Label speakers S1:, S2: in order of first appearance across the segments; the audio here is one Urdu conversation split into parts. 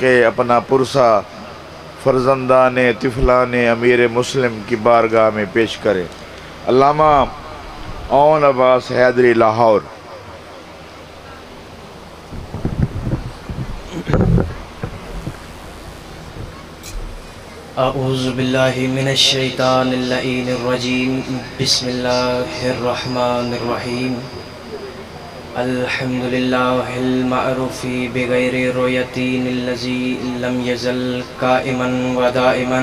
S1: کے اپنا پرسہ فرزندان طفلان امیر مسلم کی بارگاہ میں پیش کرے۔ علامہ اون عباس حیدری، لاہور۔
S2: اعوذ باللہ من الشیطان اللعین الرجیم، بسم اللہ الرحمن الرحیم۔ الحمد للہ المعروف بغیر رویتین الذی لم یزل قائما و دائما،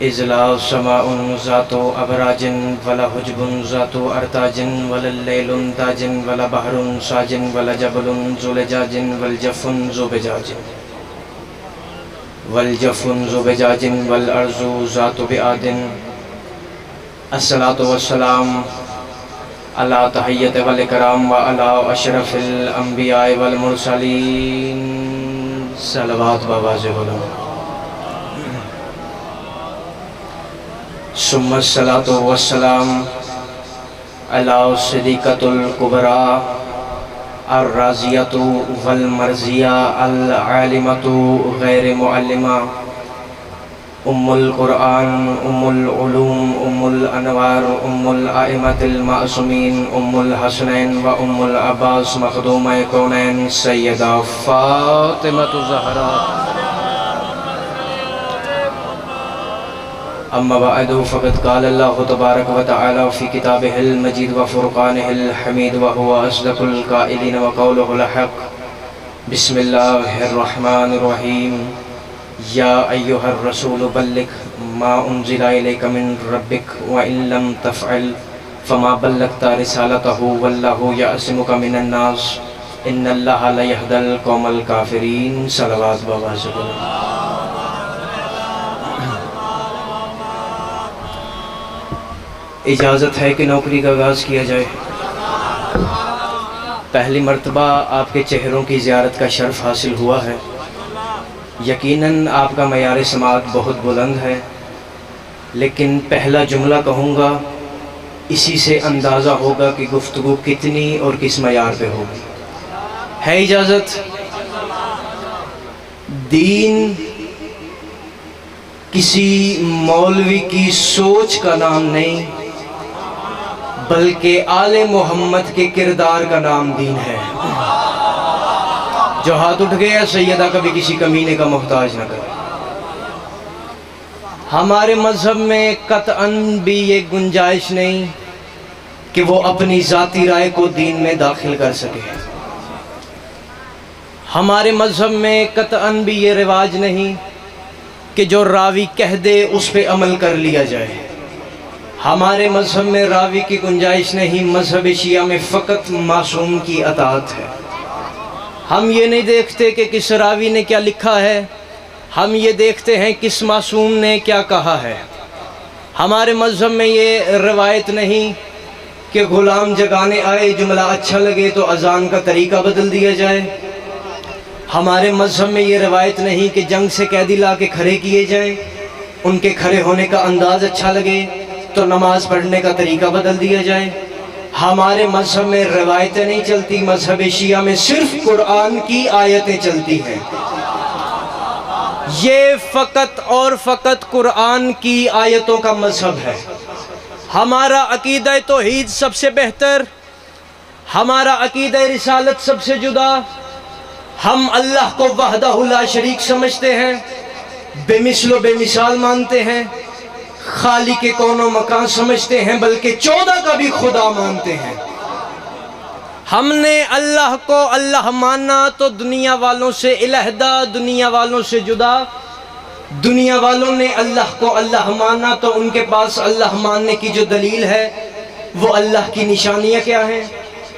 S2: اذ لا سماء ذات ابراج ولا حجب ذات ارتاج ولا لیل تاج ولا بحر ساج ولا جبل ذو لجاج والجفن ذو بجاج والجفن ذو بجاج والارض ذات بعاد۔ الصلاة والسلام علی تحیت والاکرام و علی اشرف الانبیاء والمرسلین، صلوات بآواز بلند۔ ثم الصلاة والسلام علی صدیقۃ الکبریٰ الرازیۃ والمرضیہ العالمۃ غیر معلمہ، ام القرآن، ام العلوم، ام الانوار، ام الائمۃ المعصومین، ام الحسنین و ام العباس مخدومہ کونین، سیدہ فاطمۃ الزہراء۔ اما بعد فقد قال اللہ تبارک و تعالی فی کتابہ المجید و فرقانہ الحمید وهو اصدق القائلین وقولہ الحق۔ بسم اللہ الرحمن الرحیم۔ یا ایہا الرسول بلغ ما انزل الیک من ربک وان لم تفعل فما بلغت رسالتہ واللہ یعصمک من الناس ان اللہ لا یہدی القوم الکافرین، صلوات بآواز بلند۔ اجازت ہے کہ نوکری کا آغاز کیا جائے۔ پہلی مرتبہ آپ کے چہروں کی زیارت کا شرف حاصل ہوا ہے۔ یقیناً آپ کا معیار سماعت بہت بلند ہے، لیکن پہلا جملہ کہوں گا، اسی سے اندازہ ہوگا کہ گفتگو کتنی اور کس معیار پہ ہوگی۔ ہے اجازت؟ دین کسی مولوی کی سوچ کا نام نہیں، بلکہ آل محمد کے کردار کا نام دین ہے۔ جو ہاتھ اٹھ گیا سیدہ کبھی کسی کمینے کا محتاج نہ کرے۔ ہمارے مذہب میں قطعاً بھی یہ گنجائش نہیں کہ وہ اپنی ذاتی رائے کو دین میں داخل کر سکے۔ ہمارے مذہب میں قطعاً بھی یہ رواج نہیں کہ جو راوی کہہ دے اس پہ عمل کر لیا جائے۔ ہمارے مذہب میں راوی کی گنجائش نہیں، مذہب شیعہ میں فقط معصوم کی اطاعت ہے۔ ہم یہ نہیں دیکھتے کہ کس راوی نے کیا لکھا ہے، ہم یہ دیکھتے ہیں کس معصوم نے کیا کہا ہے۔ ہمارے مذہب میں یہ روایت نہیں کہ غلام جگانے آئے، جملہ اچھا لگے تو اذان کا طریقہ بدل دیا جائے۔ ہمارے مذہب میں یہ روایت نہیں کہ جنگ سے قیدی لا کے کھڑے کیے جائیں، ان کے کھڑے ہونے کا انداز اچھا لگے تو نماز پڑھنے کا طریقہ بدل دیا جائے۔ ہمارے مذہب میں روایتیں نہیں چلتی، مذہب شیعہ میں صرف قرآن کی آیتیں چلتی ہیں۔ یہ فقط اور فقط قرآن کی آیتوں کا مذہب ہے۔ ہمارا عقیدہ توحید سب سے بہتر، ہمارا عقیدہ رسالت سب سے جدا۔ ہم اللہ کو وحدہ لا شریک سمجھتے ہیں، بے مثل و بے مثال مانتے ہیں، خالق کون و مکان سمجھتے ہیں، بلکہ 14 کا بھی خدا مانتے ہیں۔ ہم نے اللہ کو اللہ مانا تو دنیا والوں سے علیحدہ، دنیا والوں سے جدا۔ دنیا والوں نے اللہ کو اللہ مانا تو ان کے پاس اللہ ماننے کی جو دلیل ہے وہ اللہ کی نشانیاں کیا ہیں؟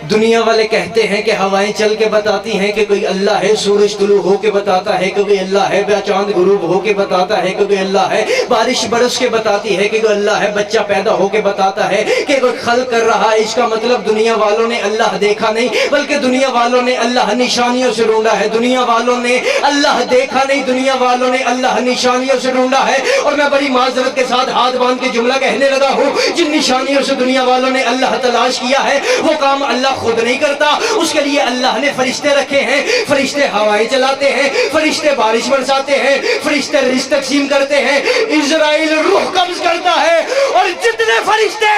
S2: دنیا والے کہتے ہیں کہ ہوائیں چل کے بتاتی ہیں کہ کوئی اللہ ہے، سورج طلوع ہو کے بتاتا ہے کہ کوئی اللہ ہے، چاند غروب ہو کے بتاتا ہے کہ کوئی اللہ ہے، بارش برس کے بتاتی ہے کہ کوئی اللہ ہے، بچہ پیدا ہو کے بتاتا ہے کہ کوئی خلق کر رہا ہے۔ اس کا مطلب دنیا والوں نے اللہ دیکھا نہیں، بلکہ دنیا والوں نے اللہ نشانیوں سے ڈھونڈا ہے۔ دنیا والوں نے اللہ دیکھا نہیں، دنیا والوں نے اللہ نشانیوں سے ڈھونڈا ہے۔ اور میں بڑی معذرت کے ساتھ ہاتھ باندھ کے جملہ کہنے لگا ہوں، جن نشانیوں سے دنیا والوں نے اللہ تلاش کیا ہے وہ کام اللہ خود نہیں کرتا، اس کے لیے اللہ نے فرشتے رکھے ہیں، فرشتے ہوائیں چلاتے ہیں، فرشتے بارش برساتے ہیں، فرشتے رزق تقسیم کرتے ہیں، اسرائیل روح قبض کرتا ہے، اور جتنے فرشتے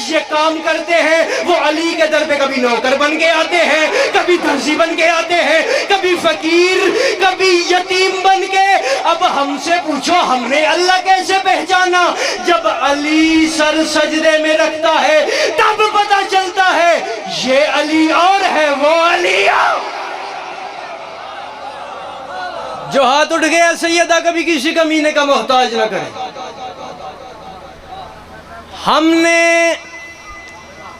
S2: یہ کام کرتے ہیں وہ علی کے در پہ کبھی نوکر بن کے آتے ہیں، کبھی درزی بن کے آتے ہیں، کبھی فقیر، کبھی یتیم بن کے۔ اب ہم سے پوچھو ہم نے اللہ کیسے پہچانا؟ جب علی سر سجدے میں رکھتا ہے تب پتہ چلتا ہے یہ علی اور ہے وہ علی اور۔ جو ہاتھ اٹھ گیا سیدہ کبھی کسی کمینے کا محتاج نہ کرے۔ ہم نے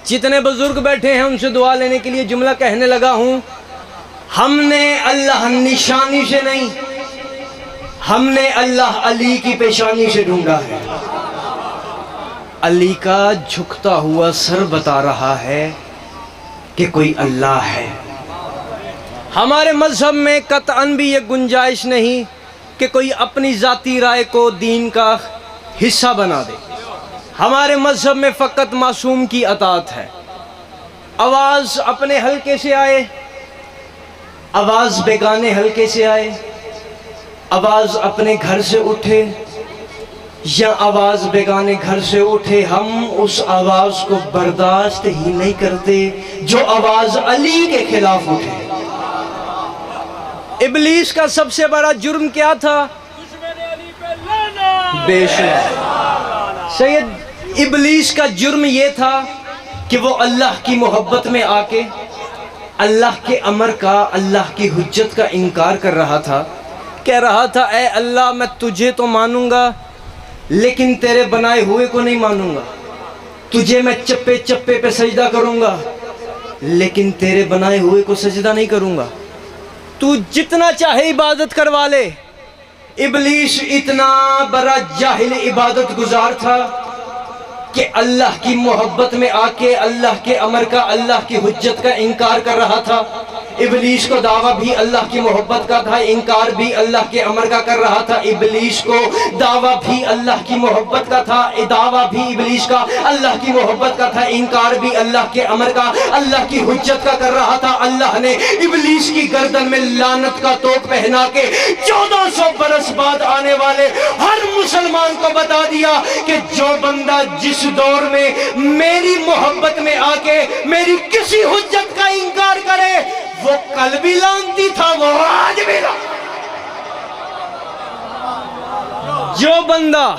S2: جتنے بزرگ بیٹھے ہیں ان سے دعا لینے کے لیے جملہ کہنے لگا ہوں، ہم نے اللہ نشانی سے نہیں، ہم نے اللہ علی کی پیشانی سے ڈھونڈا ہے۔ علی کا جھکتا ہوا سر بتا رہا ہے کہ کوئی اللہ ہے۔ ہمارے مذہب میں قطعاً بھی یہ گنجائش نہیں کہ کوئی اپنی ذاتی رائے کو دین کا حصہ بنا دے۔ ہمارے مذہب میں فقط معصوم کی اطاعت ہے۔ آواز اپنے حلقے سے آئے، آواز بیگانے حلقے سے آئے، آواز اپنے گھر سے اٹھے یا آواز بیگانے گھر سے اٹھے، ہم اس آواز کو برداشت ہی نہیں کرتے جو آواز علی کے خلاف اٹھے۔ ابلیس کا سب سے بڑا جرم کیا تھا؟ بے شک سید، ابلیس کا جرم یہ تھا کہ وہ اللہ کی محبت میں آ کے اللہ کے امر کا، اللہ کی حجت کا انکار کر رہا تھا۔ کہہ رہا تھا اے اللہ میں تجھے تو مانوں گا لیکن تیرے بنائے ہوئے کو نہیں مانوں گا، تجھے میں چپے چپے پہ سجدہ کروں گا لیکن تیرے بنائے ہوئے کو سجدہ نہیں کروں گا، تو جتنا چاہے عبادت کروا لے۔ ابلیس اتنا بڑا جاہل عبادت گزار تھا کہ اللہ کی محبت میں آ کے اللہ کے امر کا، اللہ کی حجت کا انکار کر رہا تھا۔ ابلیس کو دعویٰ بھی اللہ کی محبت کا تھا، انکار بھی اللہ کے امر کا کر رہا تھا۔ ابلیس کو دعویٰ بھی اللہ کی محبت کا تھا، دعویٰ بھی ابلیس کا اللہ کی محبت کا تھا، انکار بھی اللہ کے امر کا، اللہ کی حجت کا کر رہا تھا۔ اللہ نے ابلیس کی گردن میں لعنت کا توق پہنا کے 1400 برس بعد آنے والے ہر مسلمان کو بتا دیا کہ جو بندہ جس دور میں میری محبت میں آ کے میری کسی حجت کا انکار کرے وہ کل بھی لعنتی تھا، وہ آج بھی لعنتی۔ جو بندہ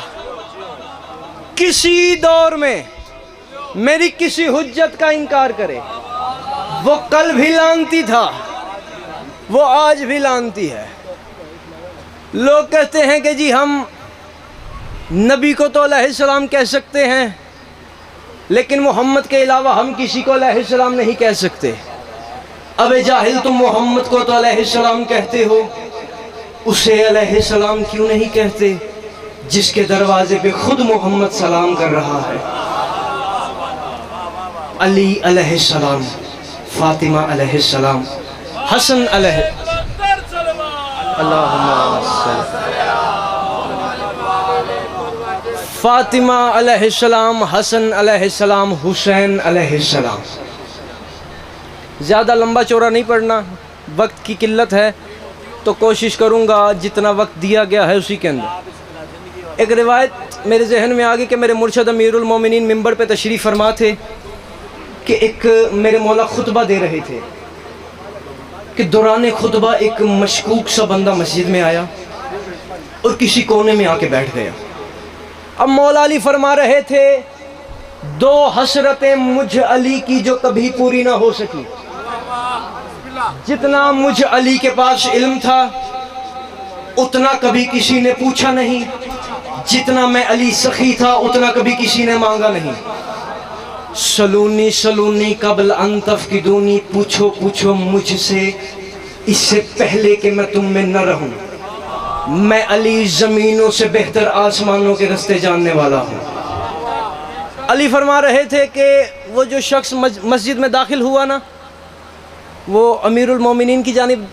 S2: کسی دور میں میری کسی حجت کا انکار کرے وہ کل بھی لعنتی تھا، وہ آج بھی لعنتی ہے۔ لوگ کہتے ہیں کہ جی ہم نبی کو تو علیہ السلام کہہ سکتے ہیں لیکن محمد کے علاوہ ہم کسی کو علیہ السلام نہیں کہہ سکتے۔ اب جاہل تم محمد کو تو علیہ السلام کہتے ہو، اسے علیہ السلام کیوں نہیں کہتے جس کے دروازے پہ خود محمد سلام کر رہا ہے؟ علی علیہ السلام، فاطمہ علیہ السلام، حسن علیہ فاطمہ علیہ السلام، حسن علیہ السلام، حسین علیہ السلام۔ زیادہ لمبا چوڑا نہیں پڑھنا، وقت کی قلت ہے تو کوشش کروں گا جتنا وقت دیا گیا ہے اسی کے اندر۔ ایک روایت میرے ذہن میں آگئی کہ میرے مرشد امیر المومنین منبر پہ تشریف فرما تھے کہ ایک میرے مولا خطبہ دے رہے تھے کہ دوران خطبہ ایک مشکوک سا بندہ مسجد میں آیا اور کسی کونے میں آ کے بیٹھ گیا۔ اب مولا علی فرما رہے تھے دو حسرتیں مجھ علی کی جو کبھی پوری نہ ہو سکی، جتنا مجھ علی کے پاس علم تھا اتنا کبھی کسی نے پوچھا نہیں، جتنا میں علی سخی تھا اتنا کبھی کسی نے مانگا نہیں۔ سلونی سلونی قبل ان تفقدونی، پوچھو پوچھو مجھ سے اس سے پہلے کہ میں تم میں نہ رہوں، میں علی زمینوں سے بہتر آسمانوں کے رستے جاننے والا ہوں۔ علی فرما رہے تھے کہ وہ جو شخص مسجد میں داخل ہوا نا، وہ امیر المومنین کی جانب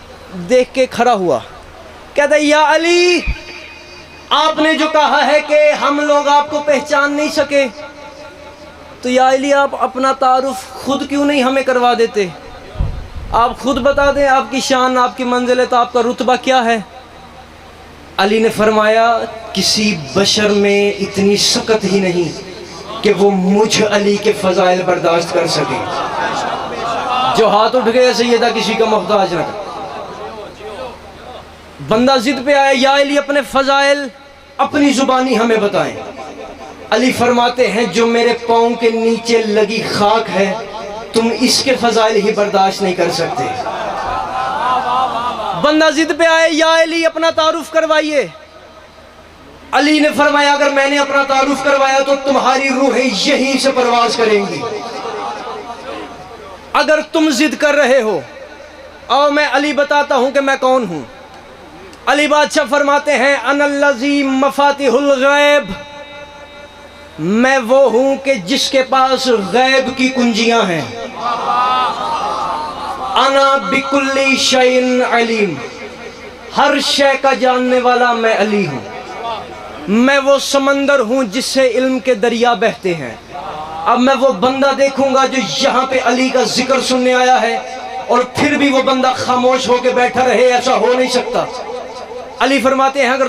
S2: دیکھ کے کھڑا ہوا، کہتا ہے یا علی، آپ نے جو کہا ہے کہ ہم لوگ آپ کو پہچان نہیں سکے، تو یا علی آپ اپنا تعارف خود کیوں نہیں ہمیں کروا دیتے؟ آپ خود بتا دیں آپ کی شان، آپ کی منزلت، آپ کا رتبہ کیا ہے؟ علی نے فرمایا کسی بشر میں اتنی سکت ہی نہیں کہ وہ مجھ علی کے فضائل برداشت کر سکے۔ جو ہاتھ اٹھ گئے سیدہ کسی کا محتاج نہ کر۔ بندہ ضد پہ آیا یا علی اپنے فضائل اپنی زبانی ہمیں بتائیں۔ علی فرماتے ہیں جو میرے پاؤں کے نیچے لگی خاک ہے تم اس کے فضائل ہی برداشت نہیں کر سکتے۔ بندہ ضد پہ آئے یا علی اپنا تعارف کروائیے۔ علی نے فرمایا اگر میں نے اپنا تعارف کروایا تو تمہاری روحیں یہیں سے پرواز کریں گی۔ اگر تم ضد کر رہے ہو اور میں علی بتاتا ہوں کہ میں کون ہوں۔ علی بادشاہ فرماتے ہیں انا الذی مفاتیح الغیب، میں وہ ہوں کہ جس کے پاس غیب کی کنجیاں ہیں۔ انا بکل شیء علیم، ہر شے کا جاننے والا میں علی ہوں۔ میں وہ سمندر ہوں جس سے علم کے دریا بہتے ہیں۔ اب میں وہ بندہ دیکھوں گا جو یہاں پہ علی کا ذکر سننے آیا ہے اور پھر بھی وہ بندہ خاموش ہو کے بیٹھا رہے، ایسا ہو نہیں سکتا۔ علی فرماتے ہیں اگر